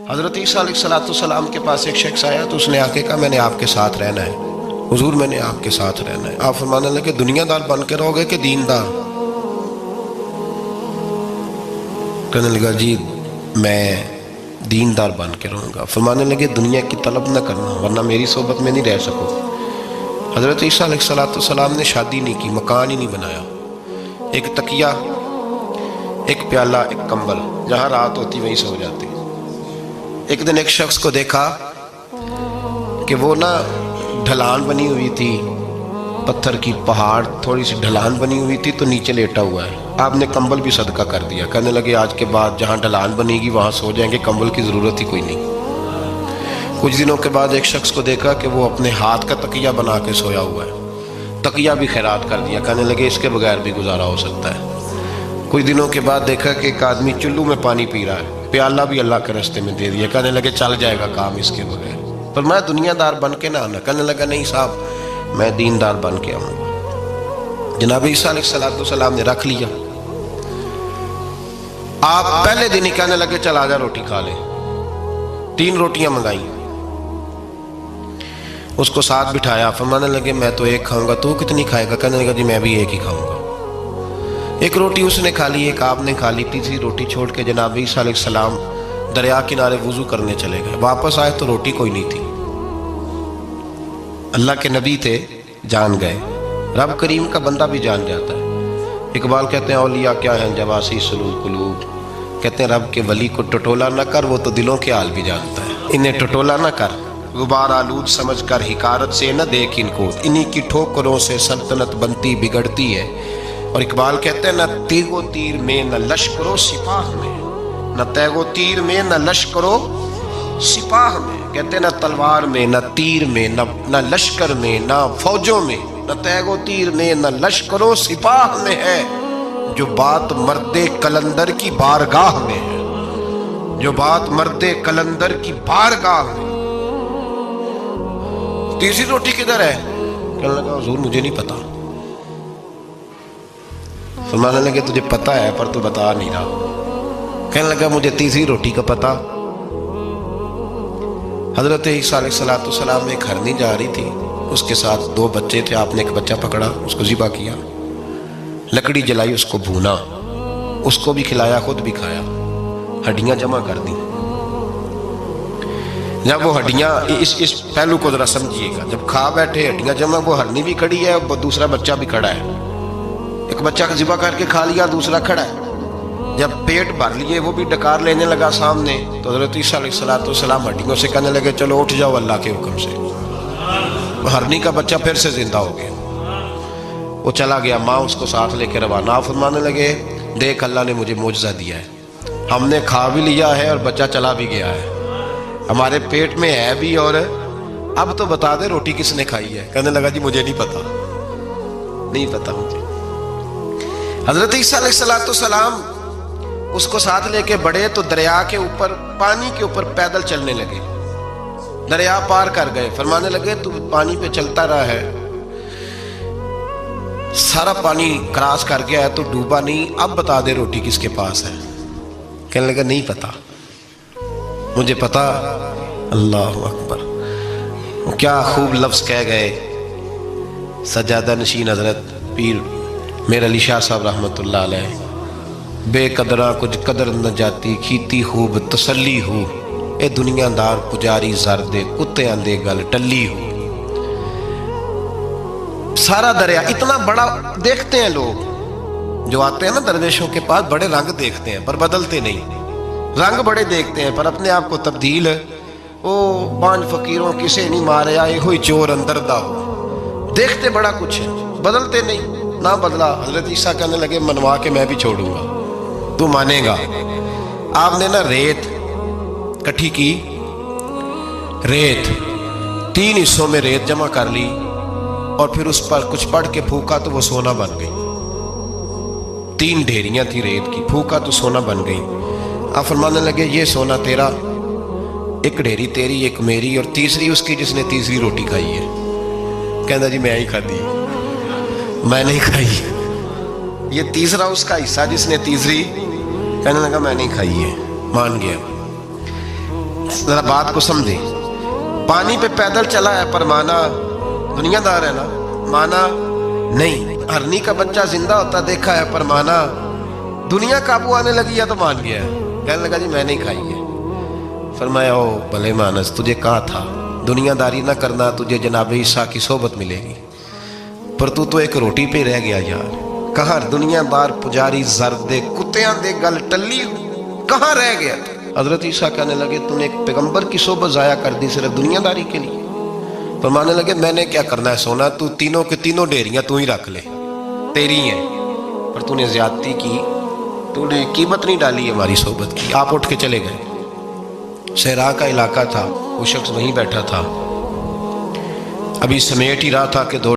حضرت عیسیٰ علیہ السلام کے پاس ایک شخص آیا تو اس نے آ کے کہا میں نے آپ کے ساتھ رہنا ہے، حضور میں نے آپ کے ساتھ رہنا ہے۔ آپ فرمانے لگے دنیا دار بن کے رہو گے کہ دیندار؟ کہنے لگا جی میں دیندار بن کے رہوں گا۔ فرمانے لگے دنیا کی طلب نہ کرنا ورنہ میری صحبت میں نہیں رہ سکو۔ حضرت عیسیٰ علیہ السلام نے شادی نہیں کی، مکان ہی نہیں بنایا، ایک تکیہ، ایک پیالہ، ایک کمبل، جہاں رات ہوتی وہیں سو جاتے۔ ایک دن ایک شخص کو دیکھا کہ وہ نا ڈھلان بنی ہوئی تھی، پتھر کی پہاڑ تھوڑی سی ڈھلان بنی ہوئی تھی تو نیچے لیٹا ہوا ہے۔ آپ نے کمبل بھی صدقہ کر دیا، کہنے لگے آج کے بعد جہاں ڈھلان بنے گی وہاں سو جائیں گے، کمبل کی ضرورت ہی کوئی نہیں۔ کچھ دنوں کے بعد ایک شخص کو دیکھا کہ وہ اپنے ہاتھ کا تکیہ بنا کے سویا ہوا ہے، تکیہ بھی خیرات کر دیا، کہنے لگے اس کے بغیر بھی گزارا ہو سکتا ہے۔ کچھ دنوں کے بعد دیکھا کہ ایک آدمی چلو میں پانی پی رہا ہے، پیالہ بھی اللہ کے راستے میں دے دیا، کہنے لگے چل جائے گا کام اس کے بغیر۔ پر میں دنیا دار بن کے نہ آنا، کہنے لگا نہیں صاحب میں دیندار بن کے آؤں گا۔ جناب عیسیٰ علیہ السلام نے رکھ لیا۔ آپ پہلے دن ہی کہنے لگے چل آجا روٹی کھا لے۔ 3 روٹیاں منگائیں، اس کو ساتھ بٹھایا، فرمانے لگے میں تو ایک کھاؤں گا، تو کتنی کھائے گا؟ کہنے لگا جی میں بھی ایک ہی کھاؤں گا۔ ایک روٹی اس نے کھا لی، ایک آپ نے کھا لی، تیسری روٹی چھوڑ کے جناب عیسیٰ علیہ السلام دریا کنارے وضو کرنے چلے گئے۔ واپس آئے تو روٹی کوئی نہیں تھی۔ اللہ کے نبی تھے، جان گئے۔ رب کریم کا بندہ بھی جان جاتا ہے۔ اقبال کہتے ہیں اولیاء کیا ہیں جواسی سلول قلوب، کہتے ہیں رب کے ولی کو ٹٹولا نہ کر، وہ تو دلوں کے حال بھی جانتا ہے۔ انہیں ٹٹولا نہ کر، غبار آلود سمجھ کر حکارت سے نہ دیکھ ان کو، انہی کی ٹھوکروں سے سلطنت بنتی بگڑتی ہے۔ اور اقبال کہتے ہیں نہ تیغ و تیر میں نہ لشکر و سپاہ میں، نہ تیغ و تیر میں نہ لشکر و سپاہ میں، کہتے ہیں نہ تلوار میں نہ تیر میں نہ لشکر میں نہ فوجوں میں، نہ تیغ و تیر میں نہ لشکر و سپاہ میں ہے، جو بات مرد قلندر کی بارگاہ میں ہے، جو بات مرد قلندر کی بارگاہ میں۔ تیسری روٹی کدھر ہے؟ کہنے لگا حضور مجھے نہیں پتا۔ فرمانے لگے تجھے پتا ہے پر تو بتا نہیں رہا۔ کہنے لگا مجھے تیسری روٹی کا پتا۔ حضرت عیسیٰ علیہ السلام میں ایک ہرنی جا رہی تھی، اس کے ساتھ 2 بچے تھے، آپ نے ایک بچہ پکڑا، اس کو ذبح کیا، لکڑی جلائی، اس کو بھونا، اس کو بھی کھلایا، خود بھی کھایا، ہڈیاں جمع کر دی۔ جب وہ ہڈیاں اس پہلو کو ذرا سمجھیے گا، جب کھا بیٹھے ہڈیاں جمع، وہ ہرنی بھی کھڑی ہے اور دوسرا بچہ بھی کھڑا ہے۔ ایک بچہ ذبح کر کے کھا لیا، دوسرا کھڑا ہے۔ جب پیٹ بھر لیے وہ بھی ڈکار لینے لگا سامنے، تو حضرت عیسیٰ علیہ السلام ہڈیوں سے کہنے لگے چلو اٹھ جاؤ اللہ کے حکم سے۔ ہرنی کا بچہ پھر سے زندہ ہو گیا، وہ چلا گیا، ماں اس کو ساتھ لے کے روانہ۔ فرمانے لگے دیکھ اللہ نے مجھے معجزہ دیا ہے، ہم نے کھا بھی لیا ہے اور بچہ چلا بھی گیا ہے، ہمارے پیٹ میں ہے بھی، اور اب تو بتا دے روٹی کس نے کھائی ہے؟ کہنے لگا جی مجھے نہیں پتا، نہیں پتا مجھے۔ حضرت عیسیٰ علیہ السلام اس کو ساتھ لے کے بڑھے تو دریا کے اوپر، پانی کے اوپر پیدل چلنے لگے، دریا پار کر گئے۔ فرمانے لگے تو پانی پہ چلتا رہا ہے، سارا پانی کراس کر گیا ہے تو ڈوبا نہیں، اب بتا دے روٹی کس کے پاس ہے؟ کہنے لگا نہیں پتا، مجھے پتا۔ اللہ اکبر، کیا خوب لفظ کہہ گئے سجادہ نشین حضرت پیر میر علی شاہ صاحب رحمۃ اللہ علیہ۔ بے قدراں کچھ قدر نہ جاتی، کھیتی خوب تسلی ہو، اے دنیا دار پجاری زردے کتے آندے گل ٹلی ہو۔ سارا دریا اتنا بڑا دیکھتے ہیں لوگ جو آتے ہیں نا درویشوں کے پاس، بڑے رنگ دیکھتے ہیں پر بدلتے نہیں، رنگ بڑے دیکھتے ہیں پر اپنے آپ کو تبدیل، او 5 فقیروں کسے نہیں مارے آئے ہوئی چور اندر دا ہو، دیکھتے بڑا کچھ ہے بدلتے نہیں۔ نہ بدلا، حضرت عیسیٰ کہنے لگے منوا کے میں بھی چھوڑوں گا، تو مانے گا۔ آپ نے نا ریت کٹھی کی، ریت 3 حصوں میں ریت جمع کر لی اور پھر اس پر کچھ پڑھ کے پھونکا تو وہ سونا بن گئی۔ 3 ڈھیریاں تھی ریت کی، پھونکا تو سونا بن گئی۔ آپ فرمانے لگے یہ سونا تیرا، ایک ڈھیری تیری، ایک میری، اور تیسری اس کی جس نے تیسری روٹی کھائی ہے۔ کہنا جی میں ہی کھا دی، میں نہیں کھائی، یہ تیسرا اس کا حصہ جس نے تیسری، کہنے لگا میں نہیں کھائی ہے، مان گیا۔ ذرا بات کو سمجھے. پانی پہ پیدل چلا ہے پر مانا دنیا دار ہے نا، مانا نہیں. ہرنی کا بچہ زندہ ہوتا دیکھا ہے پر مانا دنیا قابو آنے لگی ہے تو مان گیا ہے. کہنے لگا جی میں نہیں کھائی ہے. فرمایا او بھلے مانس، تجھے کہا تھا دنیا داری نہ کرنا، تجھے جناب عیسیٰ کی صحبت ملے گی، پر تو ایک روٹی پہ رہ گیا یار. کہاں دنیا دار پجاری زرد دے کتیاں دے گل ٹلی، کہاں رہ گیا؟ حضرت عیسیٰ کہنے لگے تو نے ایک پیغمبر کی صحبت ضائع کر دی صرف دنیا داری کے لیے. فرمانے لگے میں نے کیا کرنا ہے سونا، تو تینوں کے تینوں ڈیریاں تو ہی رکھ لے، تیری ہیں، پر تو نے زیادتی کی، تو نے قیمت نہیں ڈالی ہماری صحبت کی. آپ اٹھ کے چلے گئے. صحرا کا علاقہ تھا، وہ شخص وہیں بیٹھا تھا، ابھی سمیٹ ہی رہا تھا کہ دو